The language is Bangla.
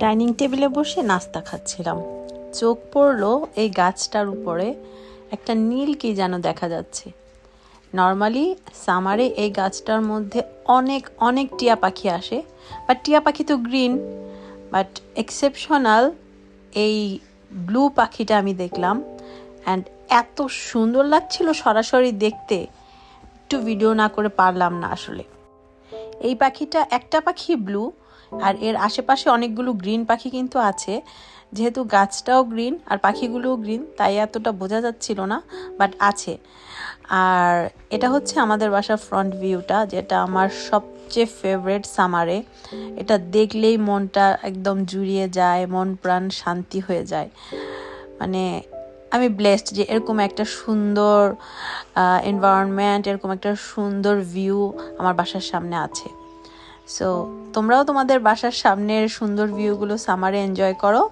ডাইনিং টেবিলে বসে নাস্তা খাচ্ছিলাম, চোখ পড়লো এই গাছটার উপরে একটা নীল কি যেন দেখা যাচ্ছে। নর্মালি সামারে এই গাছটার মধ্যে অনেক অনেক টিয়া পাখি আসে, বাট টিয়া পাখি তো গ্রিন, বাট এক্সেপশনাল এই ব্লু পাখিটা আমি দেখলাম অ্যান্ড এত সুন্দর লাগছিল সরাসরি দেখতে, একটু ভিডিও না করে পারলাম না আসলে। এই পাখিটা একটা পাখি ব্লু, আর এর আশেপাশে অনেকগুলো গ্রিন পাখি কিন্তু আছে। যেহেতু গাছটাও গ্রিন আর পাখিগুলোও গ্রিন, তাই এতটা বোঝা যাচ্ছিল না, বাট আছে। আর এটা হচ্ছে আমাদের বাসার ফ্রন্ট ভিউটা, যেটা আমার সবচেয়ে ফেভারিট সামারে। এটা দেখলেই মনটা একদম জুড়িয়ে যায়, মন প্রাণ শান্তি হয়ে যায়। মানে আমি ব্লেসড যে এরকম একটা সুন্দর এনভায়রনমেন্ট, এরকম একটা সুন্দর ভিউ আমার বাসার সামনে আছে। সো তোমরাও তোমাদের বাসার সামনের সুন্দর ভিউগুলো সামারে এনজয় করো।